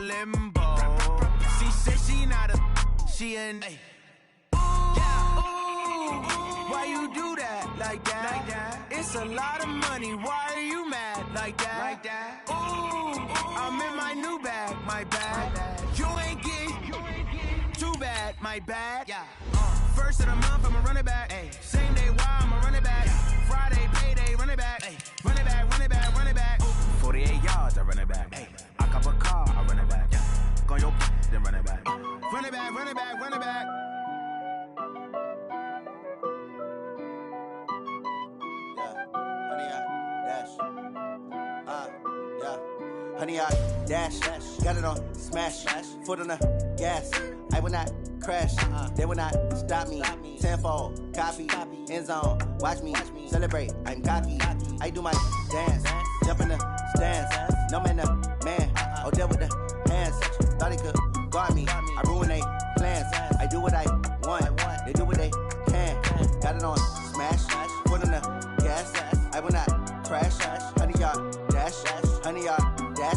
limbo. She said she not a, she an ooh, why you do that like that? It's a lot of money, why are you mad like that? Ooh, I'm in my new bag, my bad. You ain't getting too bad, my bad. First of the month, I'ma run it back. Same day, why I'ma run it back. Friday, payday, run it back. Run it back, run it back, run it back. 48 yards, I run it back. I cop a car, I run it back. Go on your then run it back. Run it back, run it back, run it back. Honey, I dash, got it on smash, foot on the gas. I will not crash, they will not stop me. Tenfold, copy, end zone, watch me celebrate. I'm cocky, I do my dance, jump in the stands. No man, the man, Odell with the hands. Thought he could guard me, I ruin they plans. I do what I want, they do what they can. Got it on smash, foot on the gas. I will not crash, honey, y'all dash, honey, y'all dash,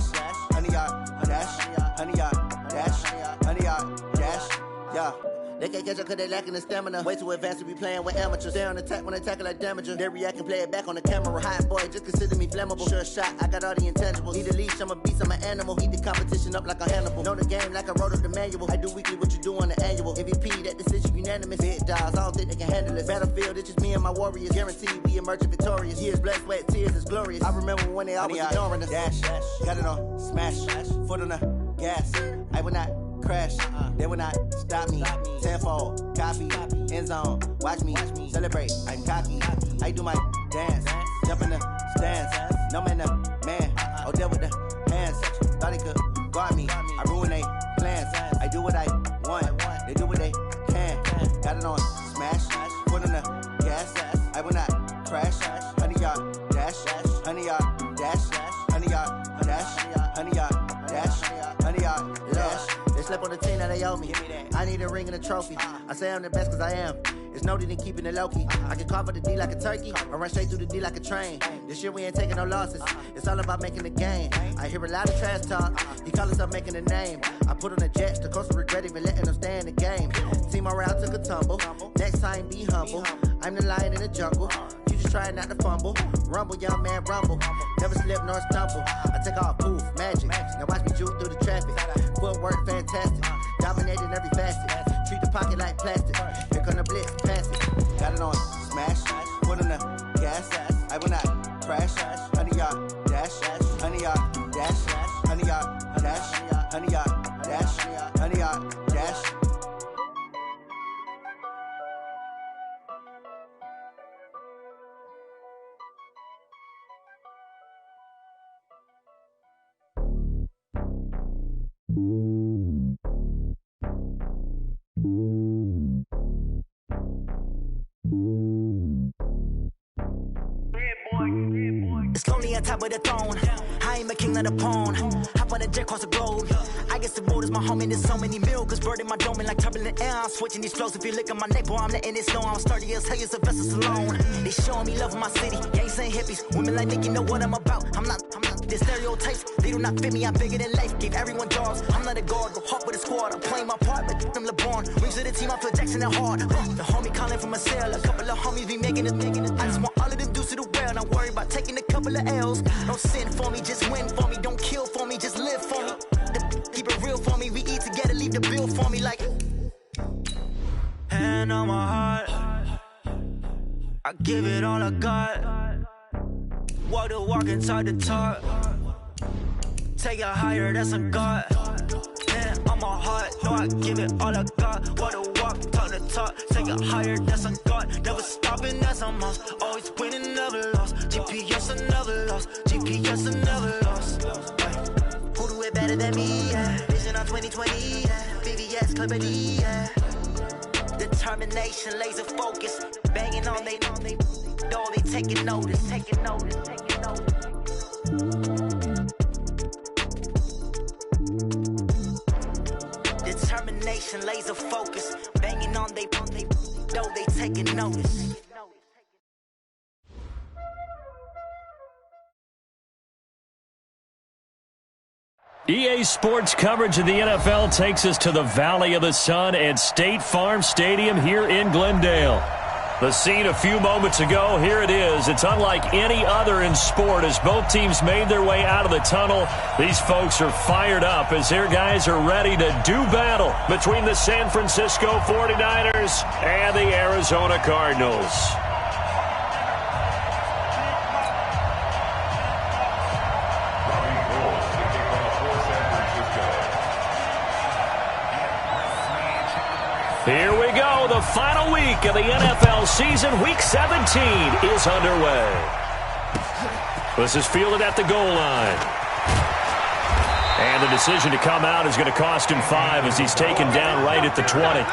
honey, y'all dash, honey, y'all dash, honey, y'all dash, yeah. They can't catch up cause they lacking the stamina. Way too advanced to be playing with amateurs. They on attack when they tackle like damager. They react and play it back on the camera. Hot boy, just consider me flammable. Sure shot, I got all the intangibles. Need a leash, I'm a beast, I'm an animal. Heat the competition up like a Hannibal. Know the game like I wrote up the manual. I do weekly what you do on the annual. MVP, that decision unanimous. Big dogs, I don't think they can handle it. Battlefield, it's just me and my warriors. Guaranteed we emerging victorious. Years, blood, sweat, tears, it's glorious. I remember when they always ignoring us. Dash, got it on smash, foot on the gas. I will not crash, they will not stop me. Tenfold, copy, end zone, watch me celebrate. I'm cocky, I do my dance, jump in the stands. No man, the man, Odell with the hands. Thought he could guard me, I ruin they plans. I do what I want, they do what they can. Got it on smash, foot on the gas. I will not crash, honey, y'all dash, honey, y'all dash, honey, y'all dash, honey, y'all dash, honey, y'all dash. They slept on the team that they owe me. I need a ring and a trophy. I say I'm the best cause I am. It's no need in keeping it low key. I can carve up the D like a turkey, or run straight through the D like a train. This year we ain't taking no losses. It's all about making the game. I hear a lot of trash talk. He call us up making a name. I put on the Jets, the coach will regret even letting them stay in the game. Team around took a tumble. Next time be humble. I'm the lion in the jungle. You just trying not to fumble. Rumble, young man, rumble. Never slip nor stumble. I take off, poof, magic. Now watch me juke through the traffic. Footwork fantastic. Dominating every facet. Treat the pocket like plastic. Here come the blitz, pass it. Got it on smash, foot on the gas. I will not crash. Honey, y'all dash, honey, y'all dash, honey, y'all dash, honey, y'all dash, honey, y'all dash. It's lonely on top of the throne. I ain't a king, not a pawn. Hop on a jet across the globe. I guess the world is my home and there's so many milkers. Bird in my dome and like turbulent air. I'm switching these flows. If you look at my neck, boy, I'm letting it snow. I'm sturdy as hell, as a vessel alone. They showing me love in my city. Gangs ain't hippies. Women like Nicki know what I'm about. I'm not the stereotypes. They do not fit me. I'm bigger than life. Give everyone jobs. I'm not a guard. Go hard with a squad. I'm playing my part, but them LeBron. Rings to the team. I feel Jackson and hard. The homie calling from a cell. A couple of homies be making it. I just want all of them dudes to the well. Not worry about taking a couple of L's. Don't sin for me, just win for me. Don't kill for me, just live for me. Keep it real for me. We eat together, leave the bill for me like. Hand on my heart, I give it all I got. Walk the walk inside the talk. Take it higher, that's a God. Hand on my heart, no, I give it all I got. Walk the walk, talk the talk. Take it higher, that's a God. Never stopping, that's a must. Always winning, never lost. GPS, I never lost. GPS, I never lost. Who do it better than me? Yeah. Vision on 2020. Yeah. VVS, Clippity. Yeah. Determination, laser focus. Banging on they, though they taking notice. Taking notice, taking notice. Determination, laser focus. Banging on they, though they taking notice. EA Sports coverage of the NFL takes us to the Valley of the Sun and State Farm Stadium here in Glendale. The scene a few moments ago, here it is. It's unlike any other in sport as both teams made their way out of the tunnel. These folks are fired up as their guys are ready to do battle between the San Francisco 49ers and the Arizona Cardinals. Here we go. The final week of the NFL season. Week 17 is underway. This is fielded at the goal line. And the decision to come out is going to cost him 5 as he's taken down right at the 20.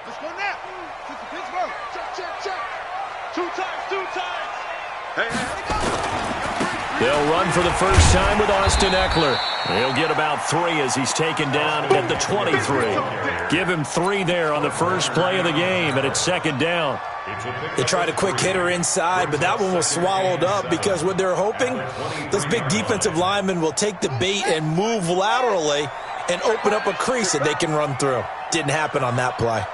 Let's go now. To Pittsburgh. Check. Two times. Hey. They'll run for the first time with Austin Eckler. He'll get about 3 as he's taken down at the 23. Give him 3 there on the first play of the game, and it's second down. They tried a quick hitter inside, but that one was swallowed up because what they're hoping, those big defensive linemen will take the bait and move laterally and open up a crease that they can run through. Didn't happen on that play.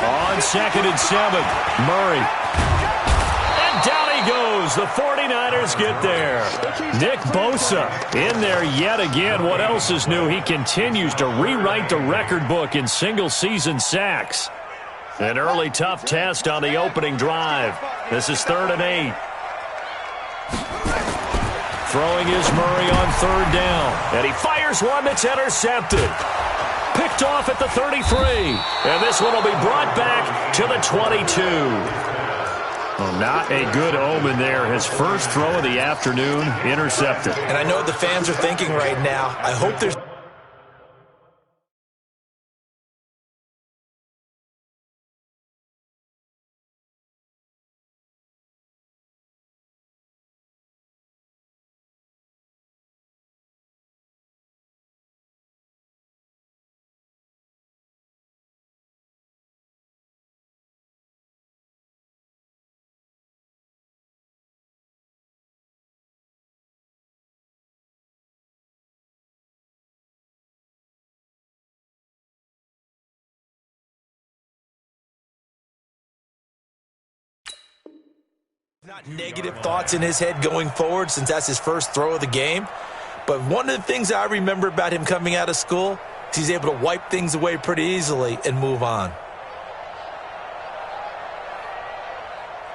On 2nd and 7, Murray. And down he goes. The 49ers get there. Nick Bosa in there yet again. What else is new? He continues to rewrite the record book in single-season sacks. An early tough test on the opening drive. This is 3rd and 8. Throwing is Murray on 3rd down. And he fires one that's intercepted. Picked off at the 33. And this one will be brought back to the 22. Well, not a good omen there. His first throw of the afternoon intercepted. And I know what the fans are thinking right now. I hope there's... Not negative thoughts in his head going forward since that's his first throw of the game. But one of the things I remember about him coming out of school is he's able to wipe things away pretty easily and move on.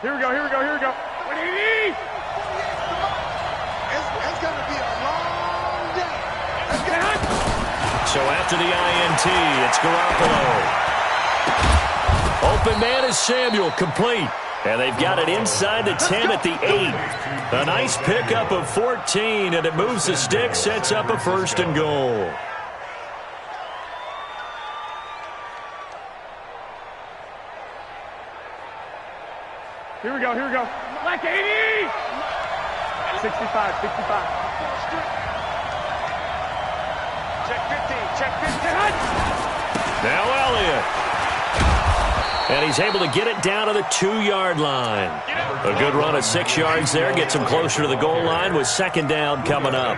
Here we go. What do you need? It's going to be a long day. Let's get it. So after the INT, it's Garoppolo. Open man is Samuel, complete. And they've got it inside the 10 at the 8. A nice pickup of 14, and it moves the stick, sets up a 1st and goal. Here we go. Like 80! 65. Check 15. Now Elliott. And he's able to get it down to the 2-yard line. A good run of 6 yards there. Gets him closer to the goal line with 2nd down coming up.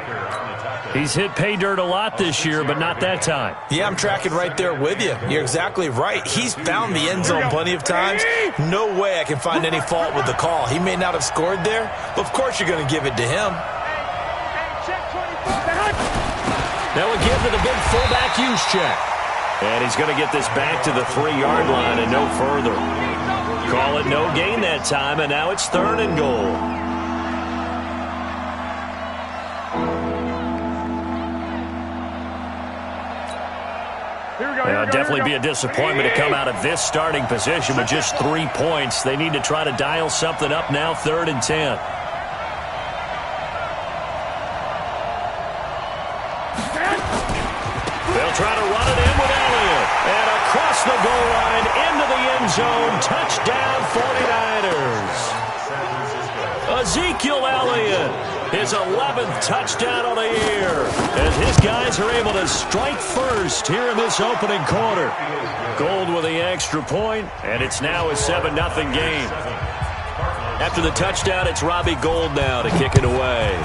He's hit pay dirt a lot this year, but not that time. Yeah, I'm tracking right there with you. You're exactly right. He's found the end zone plenty of times. No way I can find any fault with the call. He may not have scored there, but of course you're going to give it to him. Now again to the big fullback use check. And he's going to get this back to the 3-yard line and no further. Call it no gain that time, and now it's 3rd and goal. It'll definitely be a disappointment to come out of this starting position with just 3 points. They need to try to dial something up now, 3rd and 10. They'll try to run it in with Elliott. And across the goal line, into the end zone. Touchdown, 49ers. Ezekiel Elliott. His 11th touchdown of the year as his guys are able to strike first here in this opening quarter. Gold with the extra point, and it's now a 7-0 game. After the touchdown, it's Robbie Gould now to kick it away.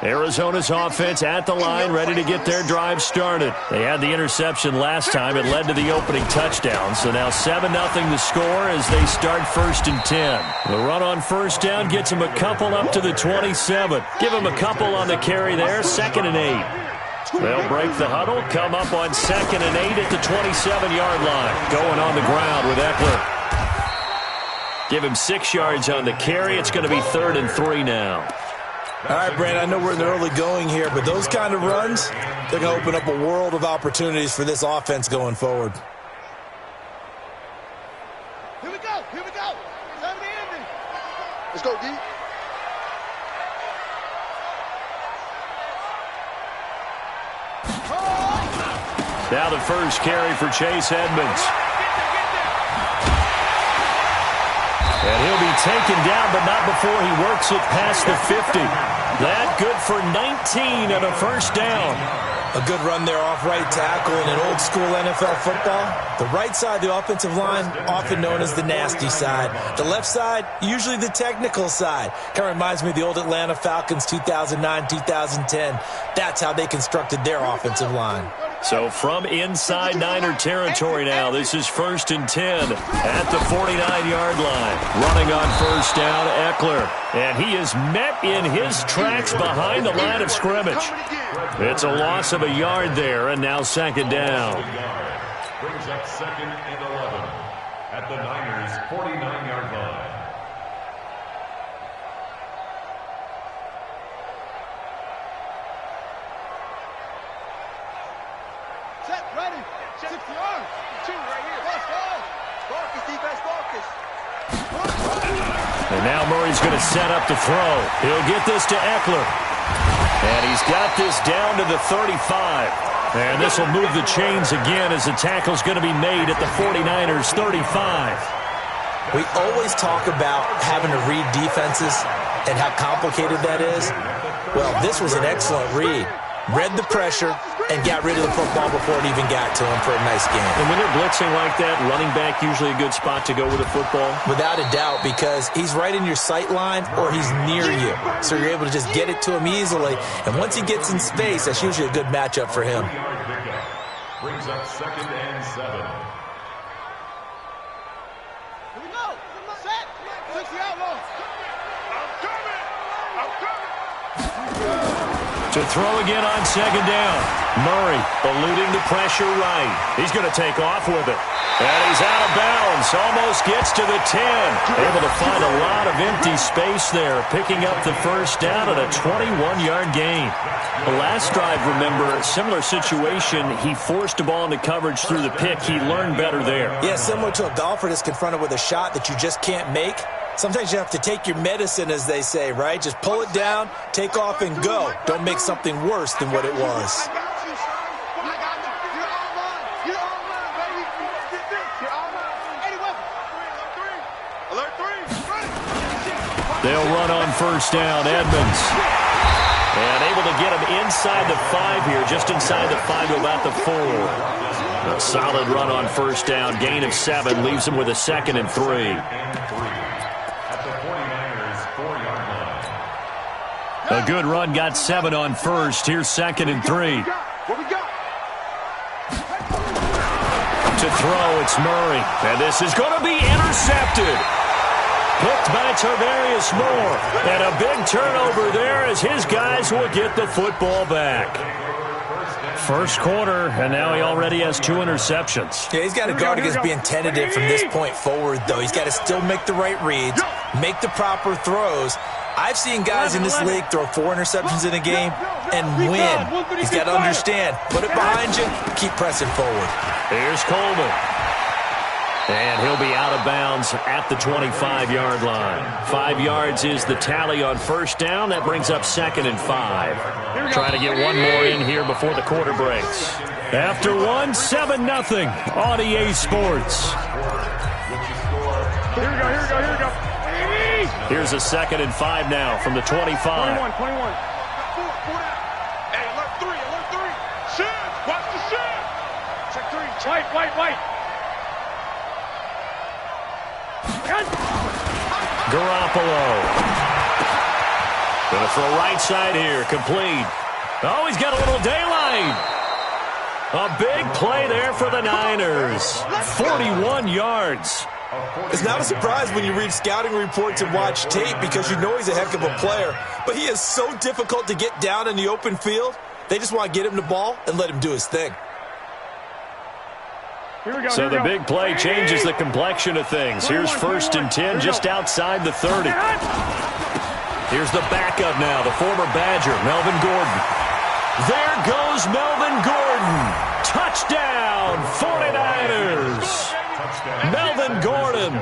Arizona's offense at the line, ready to get their drive started. They had the interception last time. It led to the opening touchdown. So now 7-0 the score as they start 1st and 10. The run on 1st down gets them a couple up to the 27. Give them a couple on the carry there, 2nd and 8. They'll break the huddle, come up on 2nd and 8 at the 27-yard line. Going on the ground with Eckler. Give him 6 yards on the carry. It's going to be 3rd and 3 now. All right, Brandon, I know we're in the early going here, but those kind of runs, they're going to open up a world of opportunities for this offense going forward. Here we go. Time to end it. Let's go, D. Now the first carry for Chase Edmonds. And he'll be taken down, but not before he works it past the 50. That good for 19 and a 1st down. A good run there off right tackle in an old school NFL football. The right side, the offensive line, often known as the nasty side. The left side, usually the technical side. Kind of reminds me of the old Atlanta Falcons 2009, 2010. That's how they constructed their offensive line. So from inside Niner territory now, this is 1st and 10 at the 49-yard line. Running on 1st down, Eckler. And he is met in his tracks behind the line of scrimmage. It's a loss of a yard there, and now 2nd down. Brings up 2nd and 11 at the Niners' 49-yard line. Set, ready. 60 yards. 2 right here. Focus, defense, focus. And now Murray's going to set up to throw. He'll get this to Eckler. And he's got this down to the 35. And this will move the chains again as the tackle's going to be made at the 49ers' 35. We always talk about having to read defenses and how complicated that is. Well, this was an excellent read. Read the pressure and got rid of the football before it even got to him for a nice game. And when they're blitzing like that, running back usually a good spot to go with the football? Without a doubt, because he's right in your sight line or he's near you. So you're able to just get it to him easily. And once he gets in space, that's usually a good matchup for him. Brings up 2nd and 7. Here we go. Set. 60 outlaws. I'm coming. To throw again on 2nd down. Murray eluding the pressure right. He's going to take off with it. And he's out of bounds. Almost gets to the 10. Able to find a lot of empty space there. Picking up the 1st down at a 21-yard gain. The last drive, remember, similar situation. He forced the ball into coverage through the pick. He learned better there. Yeah, similar to a golfer that's confronted with a shot that you just can't make. Sometimes you have to take your medicine, as they say, right? Just pull it down, take off, and go. Don't make something worse than what it was. They'll run on first down. Edmonds. And able to get him inside the 5 here, just inside the 5 to about the 4. A solid run on first down. Gain of 7 leaves him with a 2nd and 3. A good run got 7 on first. Here's 2nd and 3. To throw, it's Murray. And this is going to be intercepted. Picked by Tarvarius Moore. And a big turnover there as his guys will get the football back. First quarter, and now he already has 2 interceptions. Yeah, he's got to guard against being tentative from this point forward, though. He's got to still make the right reads, make the proper throws. I've seen guys in this league throw 4 interceptions in a game and win. He's got to understand, put it behind you, keep pressing forward. Here's Coleman. And he'll be out of bounds at the 25-yard line. 5 yards is the tally on first down. That brings up 2nd and 5. Trying to get one more in here before the quarter breaks. After 1, 7-0 on EA Sports. Here we go. Here's a 2nd and 5 now from the 25. 21. Hey, alert 3. Shit, watch the shit. Check 3. White. Garoppolo. Gonna throw right side here. Complete. Oh, he's got a little daylight. A big play there for the Niners. 41 yards. It's not a surprise when you read scouting reports and watch tape because you know he's a heck of a player. But he is so difficult to get down in the open field. They just want to get him the ball and let him do his thing. So the big play changes the complexion of things. Here's 1st and 10 just outside the 30. Here's the backup now, the former Badger, Melvin Gordon. There goes Melvin Gordon. Touchdown, 49ers. Melvin Gordon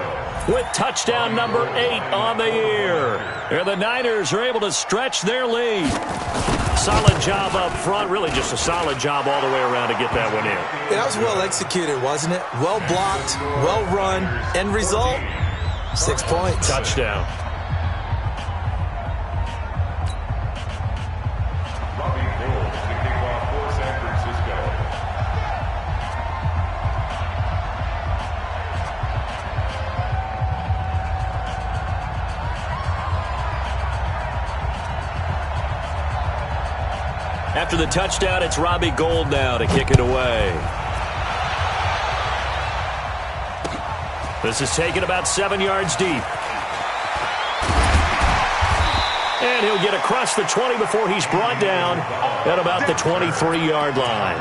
with touchdown number 8 on the year. And the Niners are able to stretch their lead. Solid job up front. Really just a solid job all the way around to get that one in. Yeah, that was well executed, wasn't it? Well blocked, well run. End result, 6 points. Touchdown. Robbie Gould to kick off for San Francisco. After the touchdown, it's Robbie Gould now to kick it away. This is taken about 7 yards deep. And he'll get across the 20 before he's brought down at about the 23-yard line.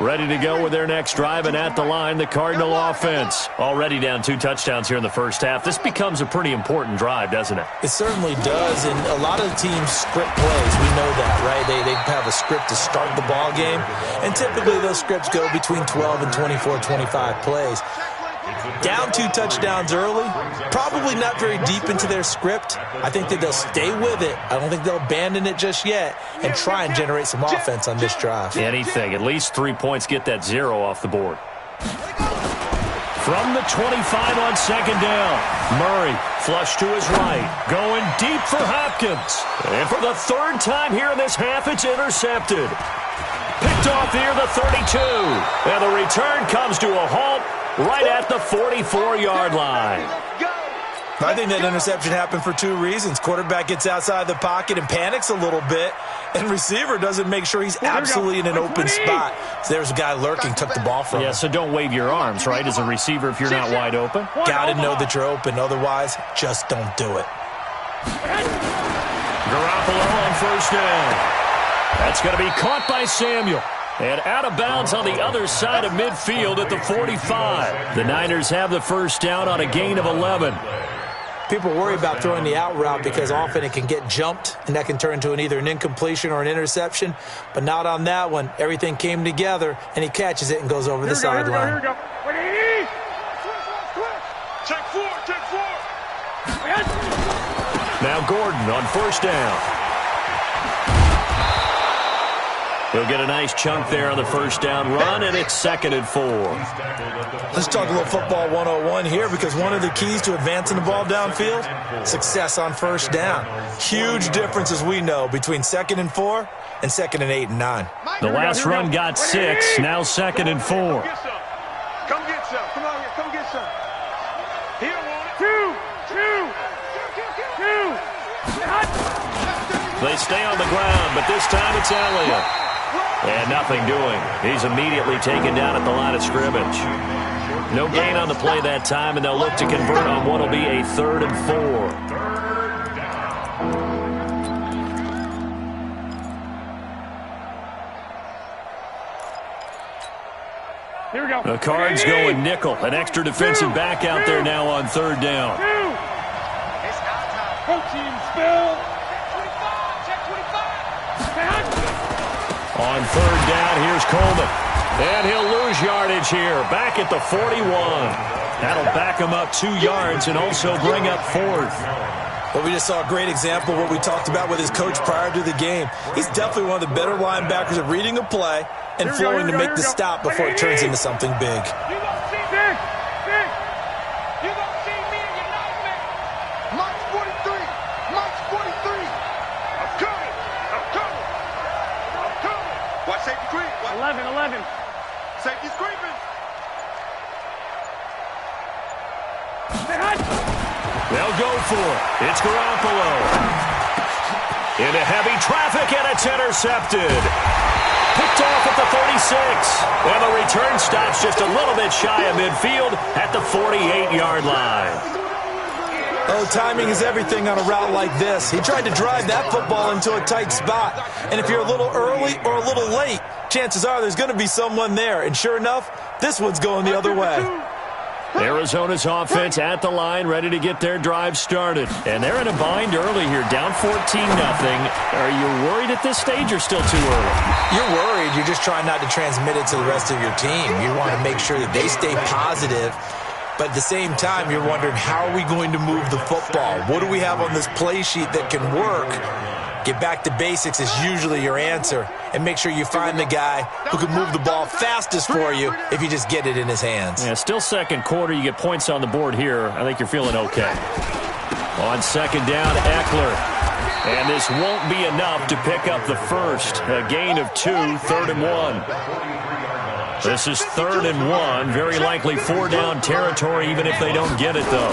Ready to go with their next drive, and at the line, the Cardinal offense. Already down 2 touchdowns here in the first half. This becomes a pretty important drive, doesn't it? It certainly does, and a lot of the teams script plays. We know that, right? They have a script to start the ball game, and typically those scripts go between 12 and 24, 25 plays. Down 2 touchdowns early, probably not very deep into their script. I think that they'll stay with it. I don't think they'll abandon it just yet and try and generate some offense on this drive. Anything. At least 3 points, get that 0 off the board. From the 25 on second down, Murray flush to his right, going deep for Hopkins. And for the 3rd time here in this half, it's intercepted. Picked off near the 32. And the return comes to a halt right at the 44-yard line. I think that interception happened for 2 reasons. Quarterback gets outside the pocket and panics a little bit, and receiver doesn't make sure he's absolutely in an open spot. So there's a guy lurking, took the ball from him. Yeah, so don't wave your arms, right, as a receiver if you're not wide open. Got to know that you're open. Otherwise, just don't do it. Garoppolo on first down. That's going to be caught by Samuel. And out of bounds on the other side of midfield at the 45. The Niners have the first down on a gain of 11. People worry about throwing the out route because often it can get jumped, and that can turn into either an incompletion or an interception. But not on that one. Everything came together, and he catches it and goes over the sideline. Here we go. Check 4. Now Gordon on first down. He'll get a nice chunk there on the first down run, and it's 2nd and 4. Let's talk a little football 101 here, because one of the keys to advancing the ball downfield, success on first down. Huge difference, as we know, between 2nd and 4 and 2nd and 8 and 9. The last run got 6, now 2nd and 4. Come get some. Come on here. Come get some. He don't want it. Two. They stay on the ground, but this time it's Elliott. And nothing doing. He's immediately taken down at the line of scrimmage. No gain on the play that time, and they'll look to convert on what will be a 3rd and 4. Here we go. The Cards going nickel. An extra defensive back out there now on 3rd down. Coaching spill. On 3rd down, here's Coleman. And he'll lose yardage here. Back at the 41. That'll back him up 2 yards and also bring up 4th. Well, we just saw a great example of what we talked about with his coach prior to the game. He's definitely one of the better linebackers at reading a play and flowing to make the stop before it turns into something big. Watch safety creep. 11. Safety's creeping. They'll go for it. It's Garoppolo. Into heavy traffic, and it's intercepted. Picked off at the 36. And the return stops just a little bit shy of midfield at the 48-yard line. Oh, timing is everything on a route like this. He tried to drive that football into a tight spot. And if you're a little early or a little late, chances are there's going to be someone there. And sure enough, this one's going the other way. Arizona's offense at the line, ready to get their drive started. And they're in a bind early here, down 14-0. Are you worried at this stage or still too early? You're worried. You're just trying not to transmit it to the rest of your team. You want to make sure that they stay positive. But at the same time, you're wondering, how are we going to move the football? What do we have on this play sheet that can work? Get back to basics is usually your answer. And make sure you find the guy who can move the ball fastest for you if you just get it in his hands. Yeah, still second quarter. You get points on the board here. I think you're feeling okay. On 2nd down, Eckler. And this won't be enough to pick up the first. A gain of 2, 3rd and 1. This is 3rd and 1. Very likely 4-down territory, even if they don't get it, though.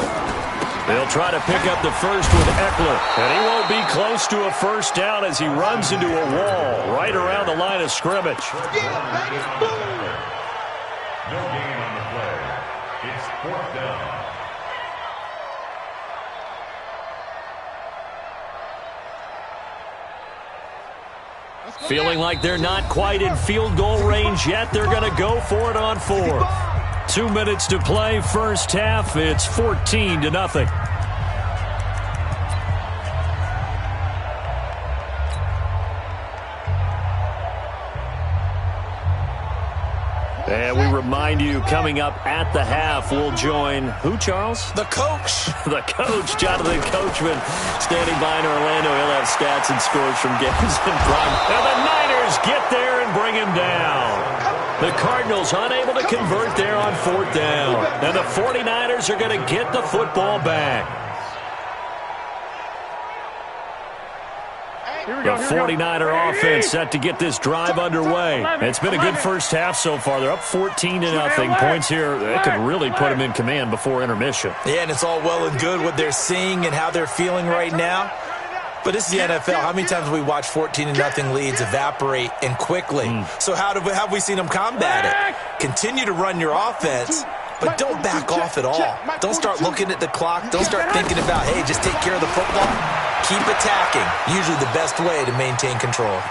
They'll try to pick up the first with Eckler. And he won't be close to a first down as he runs into a wall right around the line of scrimmage. No gain on the play. It's 4th down. Feeling like they're not quite in field goal range yet. They're going to go for it on 4th. 2 minutes to play, first half. It's 14-0. And we remind you, coming up at the half, we'll join who, Charles? The coach. The coach, Jonathan Coachman, standing by in Orlando. He'll have stats and scores from games in front. And the Niners get there and bring him down. The Cardinals unable to convert there on 4th down. And the 49ers are going to get the football back. The 49er offense set to get this drive underway. It's been a good first half so far. They're up 14-0. Points here, that could really put them in command before intermission. Yeah, and it's all well and good what they're seeing and how they're feeling right now. But this is the NFL. How many times have we watched 14-0 leads evaporate and quickly? So how have we seen them combat it? Continue to run your offense, but don't back off at all. Don't start looking at the clock. Don't start thinking about, hey, just take care of the football. Keep attacking. Usually the best way to maintain control.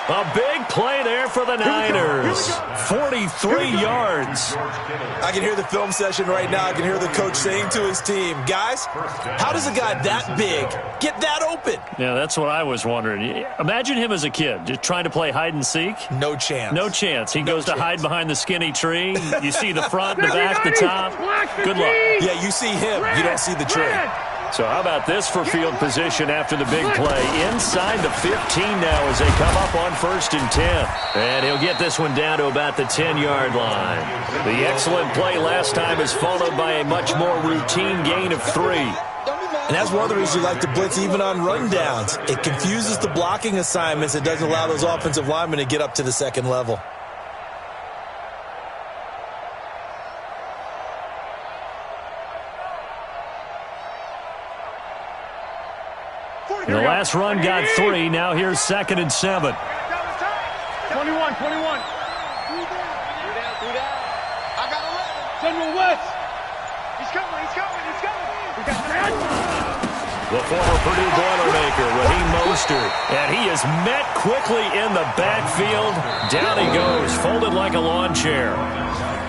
A big play there for the Niners. 43 yards. I can hear the film session right now. I can hear the coach saying to his team, guys, how does a guy that big get that open? Yeah, that's what I was wondering. Imagine him as a kid, just trying to play hide and seek. No chance. No chance. He goes to hide behind the skinny tree. You see the front, the back, the top. Good luck. Yeah, you see him. You don't see the tree. So how about this for field position after the big play? Inside the 15 now as they come up on 1st and 10. And he'll get this one down to about the 10-yard line. The excellent play last time is followed by a much more routine gain of 3. And that's one of the reasons you like to blitz even on rundowns. It confuses the blocking assignments. It doesn't allow those offensive linemen to get up to the second level. The last run got 3. Now here's 2nd and 7. 21. I got 11. General West. He's coming. The former Purdue Boilermaker, Raheem Mostert. And he is met quickly in the backfield. Down he goes, folded like a lawn chair.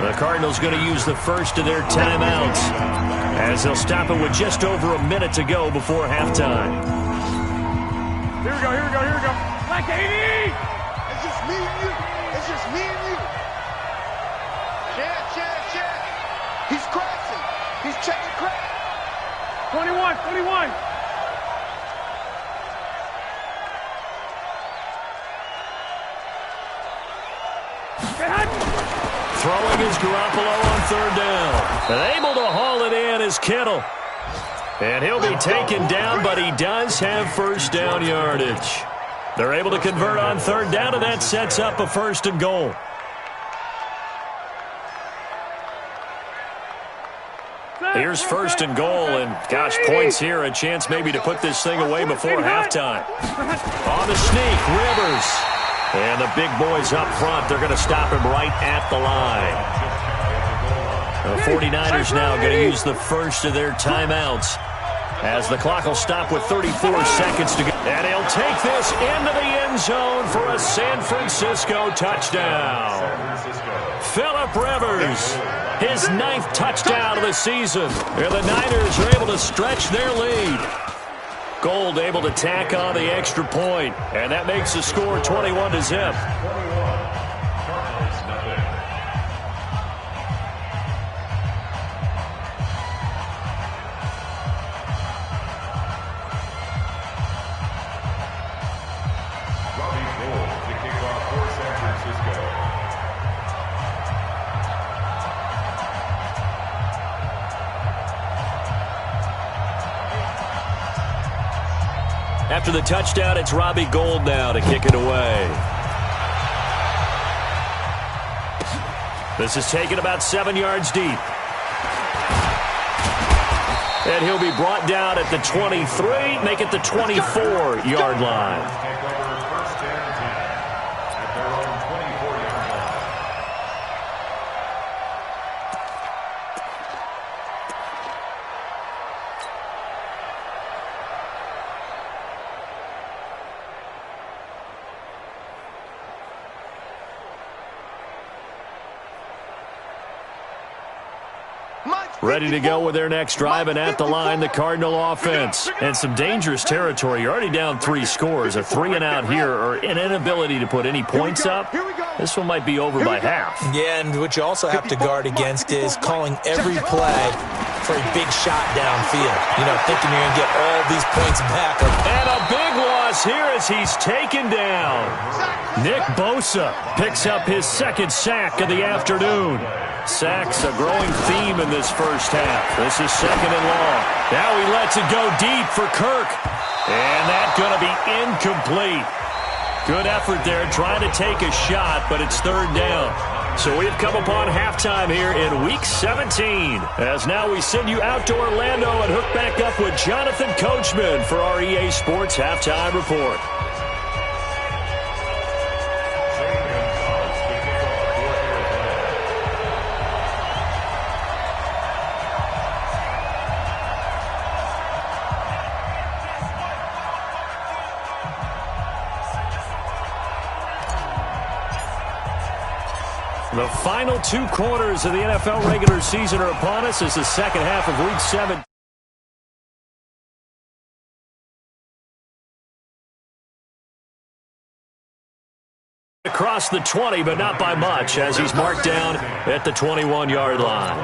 The Cardinals going to use the first of their timeouts as they'll stop it with just over a minute to go before halftime. Here we go. Black 80! It's just me and you. Check. He's crashing. He's checking crash. 21. Throwing is Garoppolo on 3rd down. And able to haul it in is Kittle. And he'll be taken down, but he does have 1st down yardage. They're able to convert on 3rd down, and that sets up a 1st and goal. Here's 1st and goal, and gosh, points here, a chance maybe to put this thing away before halftime. On the sneak, Rivers. And the big boys up front, they're going to stop him right at the line. The 49ers now going to use the first of their timeouts as the clock will stop with 34 seconds to go. And he'll take this into the end zone for a San Francisco touchdown. Phillip Rivers, his 9th touchdown of the season. And the Niners are able to stretch their lead. Gold able to tack on the extra point, and that makes the score 21-0. After the touchdown, it's Robbie Gould now to kick it away. This is taken about 7 yards deep. And he'll be brought down at the 23, make it the 24-yard line. Ready to go with their next drive, and at the line, the Cardinal offense. And some dangerous territory. You're already down 3 scores. A 3-and-out here, or an inability to put any points up. This one might be over by half. Yeah, and what you also have to guard against is calling every play for a big shot downfield. You know, thinking you're going to get all these points back. And a big loss here as he's taken down. Nick Bosa picks up his 2nd sack of the afternoon. Sacks a growing theme in this first half. This is 2nd and long. Now he lets it go deep for Kirk. And that's going to be incomplete. Good effort there trying to take a shot, but it's 3rd down. So we've come upon halftime here in Week 17. As now we send you out to Orlando and hook back up with Jonathan Coachman for our EA Sports Halftime Report. The final 2 quarters of the NFL regular season are upon us as the second half of Week 7. Across the 20, but not by much, as he's marked down at the 21-yard line.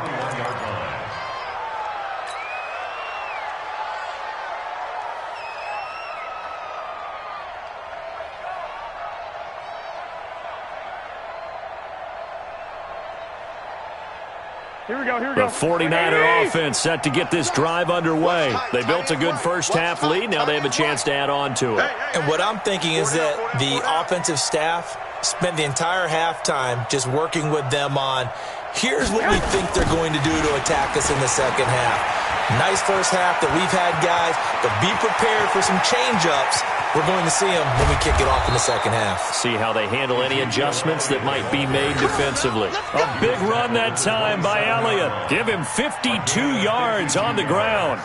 Here we go. The 49er offense set to get this drive underway. They built a good first-half lead. Now they have a chance to add on to it. And what I'm thinking is that the offensive staff spent the entire halftime just working with them on, here's what we think they're going to do to attack us in the second half. Nice first half that we've had, guys, but be prepared for some change-ups. We're going to see them when we kick it off in the second half. See how they handle any adjustments that might be made defensively. A big run that time by Elliott. Give him 52 yards on the ground.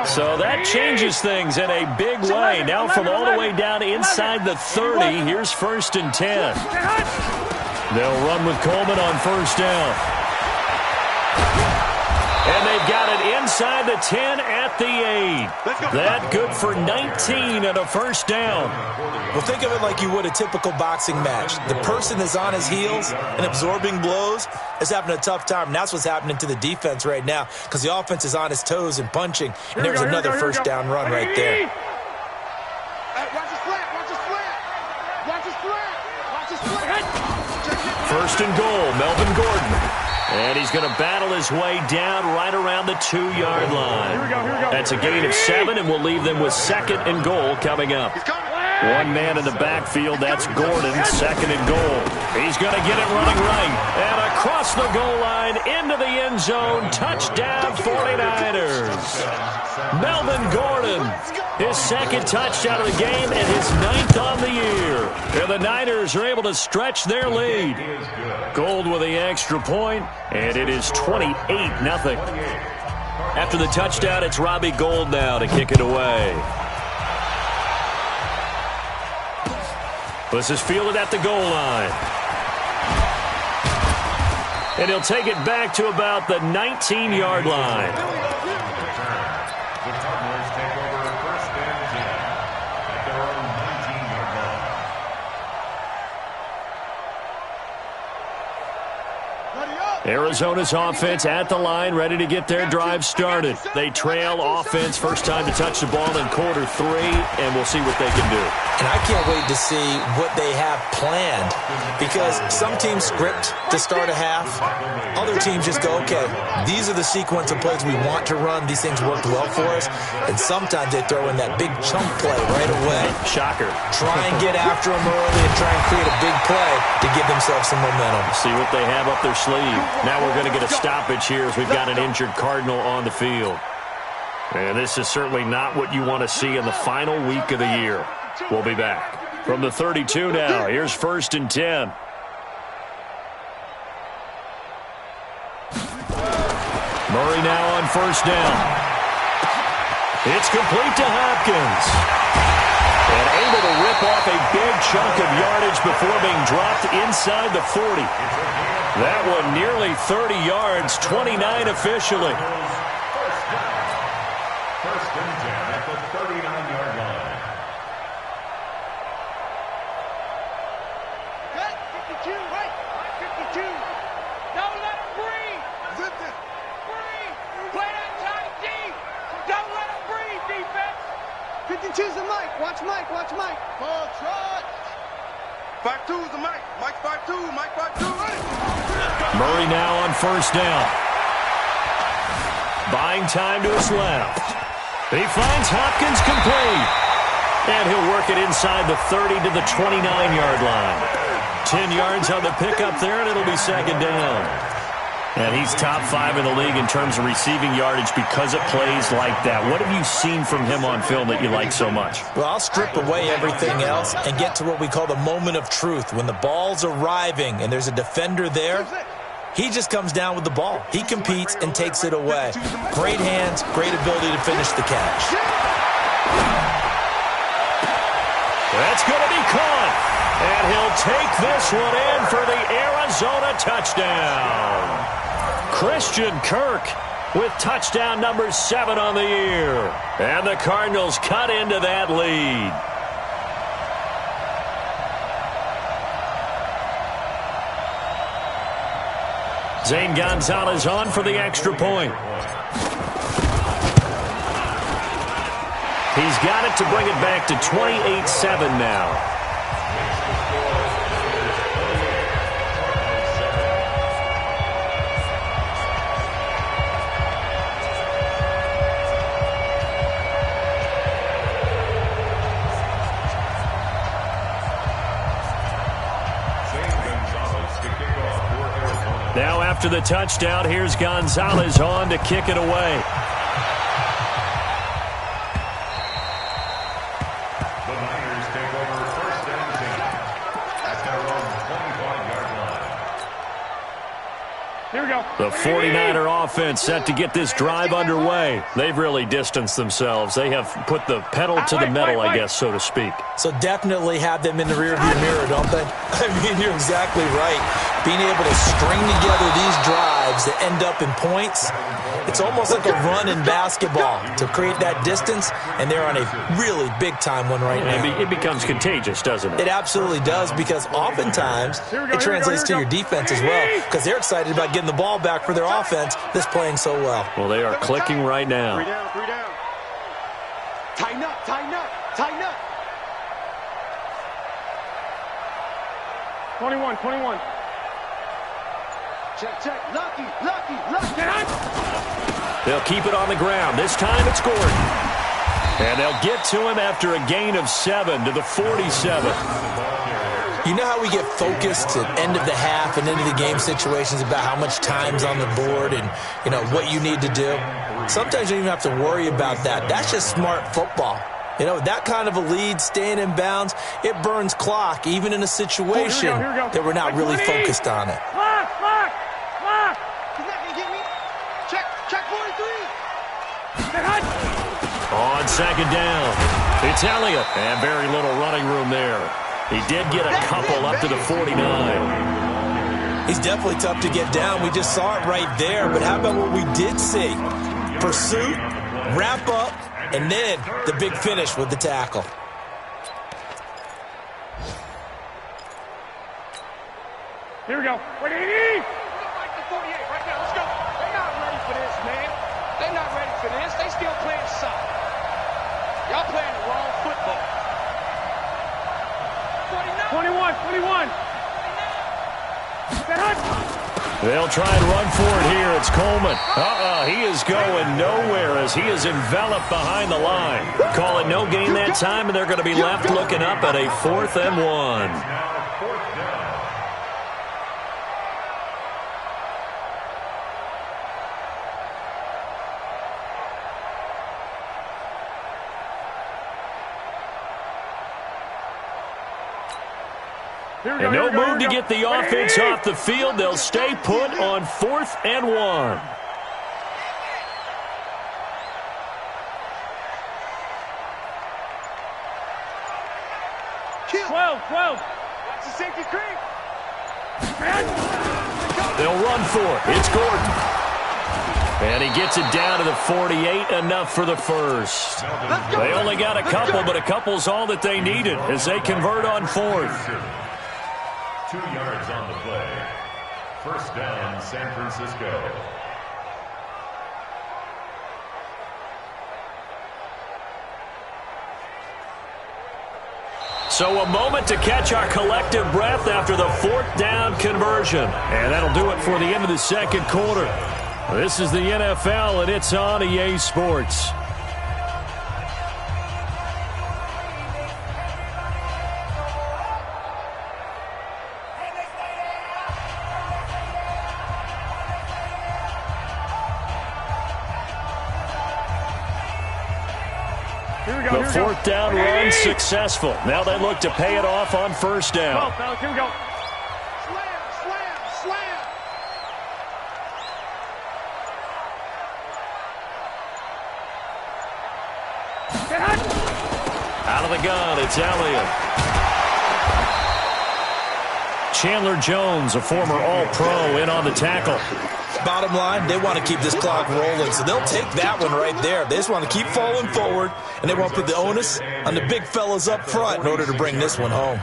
So that changes things in a big way. Now from all the way down inside the 30, here's 1st and 10. They'll run with Coleman on first down. And they've got it inside the 10 at the 8. That good for 19 and a first down. Well, think of it like you would a typical boxing match. The person is on his heels and absorbing blows is having a tough time. And that's what's happening to the defense right now because the offense is on his toes and punching. And there's another first down run right there. Watch his flat. Watch his flat. Watch his flat. Watch his flat. First and goal, Melvin Gordon. And he's going to battle his way down right around the 2-yard line. Here we go. That's a gain of 7, and we'll leave them with 2nd and goal coming up. One man in the backfield, that's Gordon, 2nd and goal. He's going to get it running right. And across the goal line, into the end zone, touchdown 49ers. Melvin Gordon, his 2nd touchdown of the game and his 9th on the year. And the Niners are able to stretch their lead. Gold with the extra point, and it is 28-0. After the touchdown, it's Robbie Gould now to kick it away. This is fielded at the goal line. And he'll take it back to about the 19-yard line. The Cardinals take over 1st and 10 at their own 19-yard line. Arizona's offense at the line, ready to get their drive started. They trail offense, first time to touch the ball in quarter 3, and we'll see what they can do. And I can't wait to see what they have planned because some teams script to start a half. Other teams just go, okay, these are the sequence of plays we want to run. These things worked well for us. And sometimes they throw in that big chunk play right away. Shocker. Try and get after them early and try and create a big play to give themselves some momentum. See what they have up their sleeve. Now we're going to get a stoppage here as we've got an injured Cardinal on the field. And this is certainly not what you want to see in the final week of the year. We'll be back. From the 32 now, here's 1st and 10. Murray now on first down. It's complete to Hopkins. And able to rip off a big chunk of yardage before being dropped inside the 40. That one nearly 30 yards, 29 officially. First and 10 at the 39-yard line. Cut. 52. Right. 52. Don't let him breathe. Zip it. Breathe. Play that tight deep. Don't let him breathe, defense. 52's the Mike. Watch Mike. Watch Mike. Ball trot. 52's the Mike. Mike 52. Mike 52. Ready. Murray now on first down. Buying time to his left. He finds Hopkins complete. And he'll work it inside the 30 to the 29-yard line. 10 yards on the pickup there, and it'll be 2nd down. And he's top 5 in the league in terms of receiving yardage because of plays like that. What have you seen from him on film that you like so much? Well, I'll strip away everything else and get to what we call the moment of truth. When the ball's arriving and there's a defender there, he just comes down with the ball. He competes and takes it away. Great hands, great ability to finish the catch. That's going to be caught. And he'll take this one in for the Arizona touchdown. Christian Kirk with touchdown number 7 on the year. And the Cardinals cut into that lead. Zane Gonzalez on for the extra point. He's got it to bring it back to 28-7 now. after the touchdown, here's Gonzalez on to kick it away. The Niners take over first and 10 at their own 25-yard line. Here we go. The 49er offense set to get this drive underway. They've really distanced themselves. They have put the pedal to the metal, I guess, so to speak. So definitely have them in the rearview mirror, don't they? I mean, you're exactly right. Being able to string together these drives that end up in points, it's almost like a run in basketball to create that distance, and they're on a really big-time one right now. It becomes contagious, doesn't it? It absolutely does, because oftentimes it translates to your defense as well, because they're excited about getting the ball back for their offense that's playing so well. Well, they are clicking right now. 3 down, 3 down. Tighten up, tighten up, tighten up. 21, 21. Check, check. Lucky, lucky, lucky. They'll keep it on the ground. This time it's Gordon. And they'll get to him after a gain of 7 to the 47. You know how we get focused at end of the half and into the game situations about how much time's on the board and, you know, what you need to do? Sometimes you don't even have to worry about that. That's just smart football. You know, that kind of a lead, staying in bounds, it burns clock, even in a situation that we're not really focused on it. Lock, lock, lock. He's not going to get me. Check, check 43. On second down, it's Elliott. And very little running room there. He did get a couple up to the 49. He's definitely tough to get down. We just saw it right there. But how about what we did see? Pursuit, wrap up, and then the big finish with the tackle. Here we go. Like the 48 right now. Let's go. They're not ready for this, man. They're not ready for this. They still playing soccer. Y'all playing the wrong football. 21, 21. They'll try and run for it here. It's Coleman. He is going nowhere as he is enveloped behind the line. Call it no gain that time, and they're going to be left looking up at a 4th and 1. And no move to get the offense off the field. They'll stay put on 4th and 1. Kill. 12. Watch the safety creep. They'll run for it. It's Gordon. And he gets it down to the 48, enough for the first. They only got a couple, but a couple's all that they needed as they convert on 4th. 2 yards on the play. First down, San Francisco. So a moment to catch our collective breath after the 4th down conversion. And that'll do it for the end of the second quarter. This is the NFL, and it's on EA Sports. The 4th down run successful. Now they look to pay it off on first down. Here we go. Slam, slam, slam. Out of the gun, it's Elliott. Chandler Jones, a former All-Pro, in on the tackle. Bottom line, they want to keep this clock rolling, so they'll take that one right there. They just want to keep falling forward, and they want to put the onus on the big fellas up front in order to bring this one home.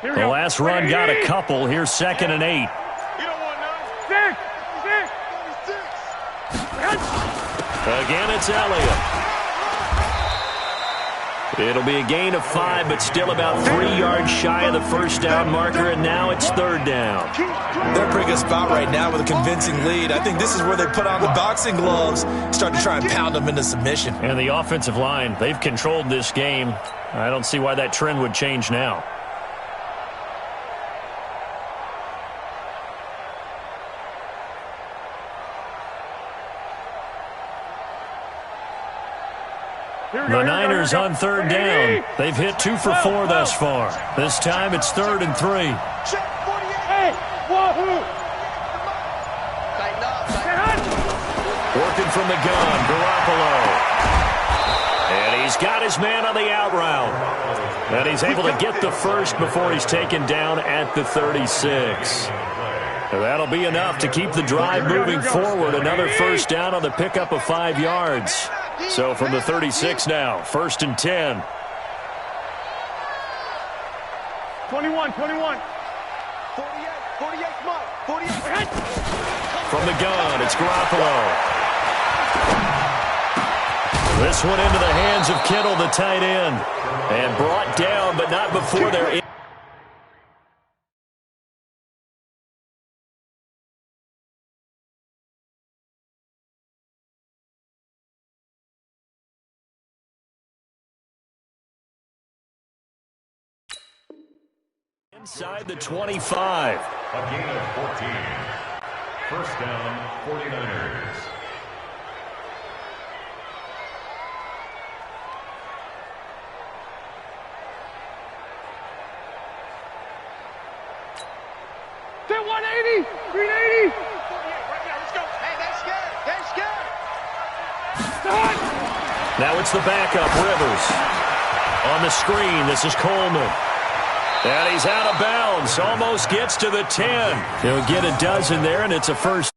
The last run got a couple. Here's 2nd and 8. You don't want none. 6. Again, it's Elliott. It'll be a gain of 5, but still about 3 yards shy of the first down marker, and now it's 3rd down. They're in a pretty good spot right now with a convincing lead. I think this is where they put on the boxing gloves, start to try and pound them into submission. And the offensive line, they've controlled this game. I don't see why that trend would change now. The Niners on 3rd down. They've hit 2 for 4 thus far. This time it's 3rd and 3. Working from the gun, Garoppolo. And he's got his man on the out route. And he's able to get the first before he's taken down at the 36. That'll be enough to keep the drive moving forward. Another first down on the pickup of 5 yards. So from the 36 now, 1st and 10. 21. 48, come on. 48. From the gun, it's Garoppolo. This one into the hands of Kittle, the tight end. And brought down, but not before they're in. Inside the 25. A gain of 14. First down, 49ers. They're 180. 380. Right now, let's go. Hey, they're scared. Now it's the backup, Rivers. On the screen, this is Coleman. And he's out of bounds. Almost gets to the 10. He'll get a dozen there, and it's a first.